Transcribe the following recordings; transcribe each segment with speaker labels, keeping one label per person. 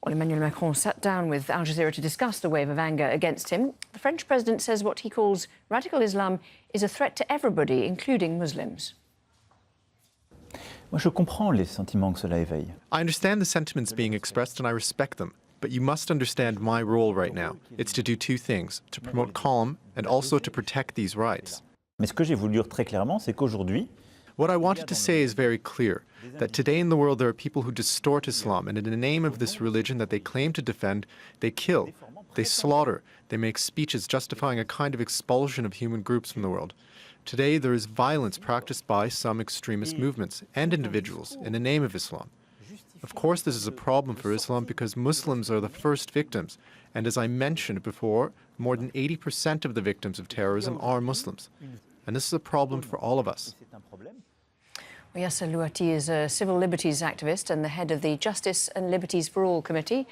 Speaker 1: Well, Emmanuel Macron sat down with Al Jazeera to discuss the wave of anger against him. The French president says what he calls radical Islam is a threat to everybody, including Muslims.
Speaker 2: Moi, je comprends les sentiments que cela éveille.
Speaker 3: I understand the sentiments being expressed and I respect them. But you must understand my role right now. It's to do two things, to promote calm and also to protect these rights.
Speaker 2: Mais ce que j'ai voulu dire très clairement, c'est qu'aujourd'hui,
Speaker 3: what I wanted to say is very clear, that today in the world there are people who distort Islam, and in the name of this religion that they claim to defend, they kill, they slaughter, they make speeches justifying a kind of expulsion of human groups from the world. Today there is violence practiced by some extremist movements and individuals in the name of Islam. Of course this is a problem for Islam because Muslims are the first victims, and as I mentioned before, more than 80% of the victims of terrorism are Muslims. And this is a problem for all of us.
Speaker 1: Yasser Louati is a civil liberties activist and the head of the Justice and Liberties for All Committee.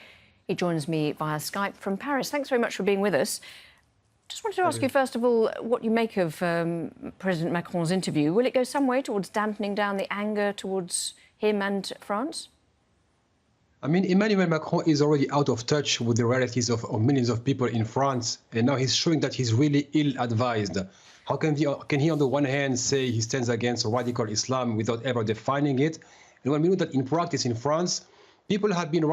Speaker 1: He joins me via Skype from Paris. Thanks very much for being with us. Just wanted to ask you, first of all, what you make of President Macron's interview. Will it go some way towards dampening down the anger towards him and France?
Speaker 4: I mean, Emmanuel Macron is already out of touch with the realities of millions of people in France, and now he's showing that he's really ill-advised. How can he, on the one hand, say he stands against radical Islam without ever defining it? And when we know that in practice in France, people have been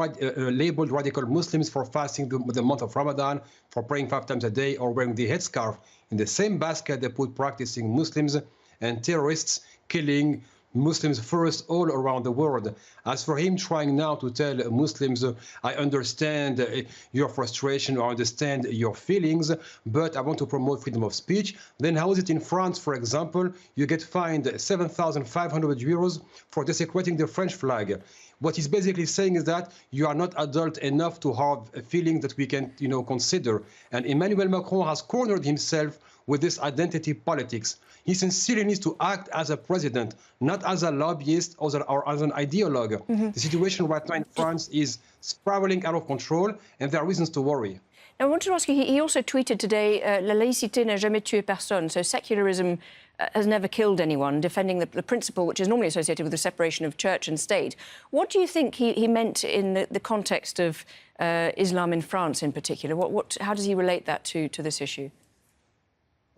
Speaker 4: labeled radical Muslims for fasting the month of Ramadan, for praying 5 times a day, or wearing the headscarf. In the same basket, they put practicing Muslims and terrorists killing Muslims first all around the world. As for him trying now to tell Muslims, I understand your frustration, or understand your feelings, but I want to promote freedom of speech, then how is it in France, for example, you get fined 7,500 euros for desecrating the French flag? What he's basically saying is that you are not adult enough to have a feeling that we can, consider. And Emmanuel Macron has cornered himself with this identity politics. He sincerely needs to act as a president, not as a lobbyist or as an ideologue. The situation right now in France is spiraling out of control, and there are reasons to worry.
Speaker 1: Now, I want to ask you, he also tweeted today, la laïcité n'a jamais tué personne, so secularism has never killed anyone, defending the principle which is normally associated with the separation of church and state. What do you think he meant in the context of Islam in France in particular? How does he relate that to this issue?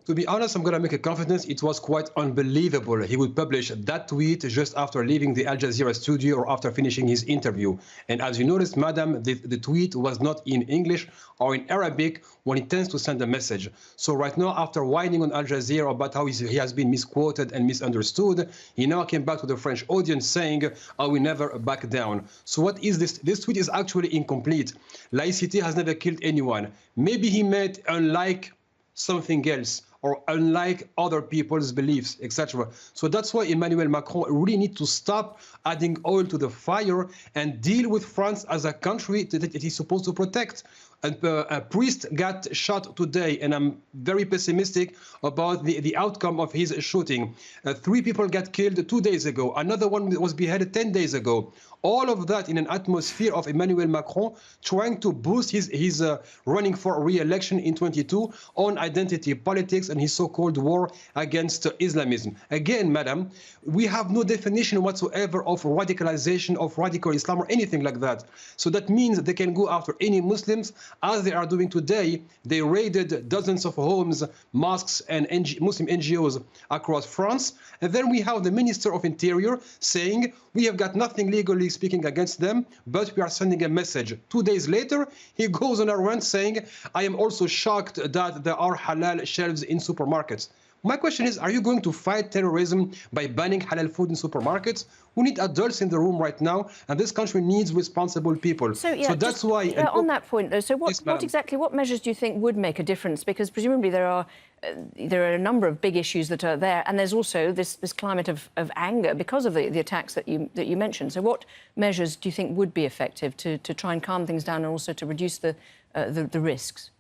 Speaker 4: To be honest, I'm going to make a confidence. It was quite unbelievable. He would publish that tweet just after leaving the Al Jazeera studio or after finishing his interview. And as you noticed, madam, the tweet was not in English or in Arabic when he tends to send a message. So right now, after whining on Al Jazeera about how he has been misquoted and misunderstood, he now came back to the French audience saying, I will never back down. So what is this? This tweet is actually incomplete. Laïcité has never killed anyone. Maybe he meant unlike something else, or unlike other people's beliefs, etc. So that's why Emmanuel Macron really needs to stop adding oil to the fire and deal with France as a country that he's supposed to protect. A priest got shot today, and I'm very pessimistic about the outcome of his shooting. 3 people got killed 2 days ago. Another one was beheaded 10 days ago. All of that in an atmosphere of Emmanuel Macron trying to boost his running for re-election in 22 on identity politics and his so-called war against Islamism. Again, madam, we have no definition whatsoever of radicalization, of radical Islam, or anything like that. So that means they can go after any Muslims, as they are doing today. They raided dozens of homes, mosques, and Muslim NGOs across France. And then we have the Minister of Interior saying, we have got nothing legally speaking against them, but we are sending a message. 2 days later, he goes on a rant saying, I am also shocked that there are halal shelves in supermarkets. My question is, are you going to fight terrorism by banning halal food in supermarkets? We need adults in the room right now, and this country needs responsible people.
Speaker 1: So
Speaker 4: that's why...
Speaker 1: on that point, though, so what measures do you think would make a difference? Because presumably there are a number of big issues that are there, and there's also this climate of anger because of the attacks that you mentioned. So what measures do you think would be effective to try and calm things down and also to reduce the risks?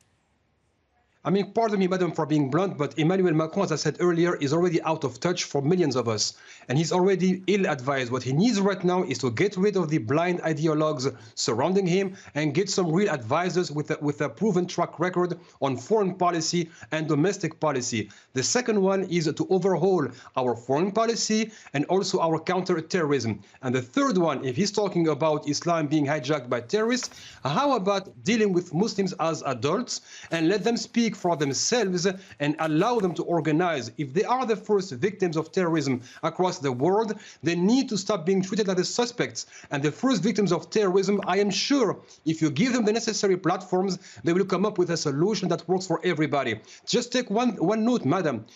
Speaker 4: I mean, pardon me, madam, for being blunt, but Emmanuel Macron, as I said earlier, is already out of touch for millions of us. And he's already ill-advised. What he needs right now is to get rid of the blind ideologues surrounding him and get some real advisors with a proven track record on foreign policy and domestic policy. The second one is to overhaul our foreign policy and also our counter-terrorism. And the third one, if he's talking about Islam being hijacked by terrorists, how about dealing with Muslims as adults and let them speak for themselves and allow them to organize? If they are the first victims of terrorism across the world, they need to stop being treated like the suspects. And the first victims of terrorism, I am sure, if you give them the necessary platforms, they will come up with a solution that works for everybody. Just take one note, madam.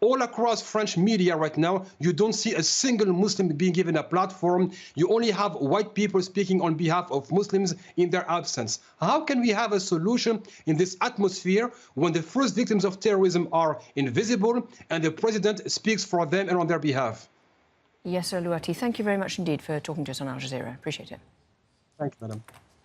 Speaker 4: All across French media right now, you don't see a single Muslim being given a platform. You only have white people speaking on behalf of Muslims in their absence. How can we have a solution in this atmosphere when the first victims of terrorism are invisible and the president speaks for them and on their behalf?
Speaker 1: Yes, Louati, thank you very much indeed for talking to us on Al Jazeera. Appreciate it.
Speaker 4: Thank you, madam.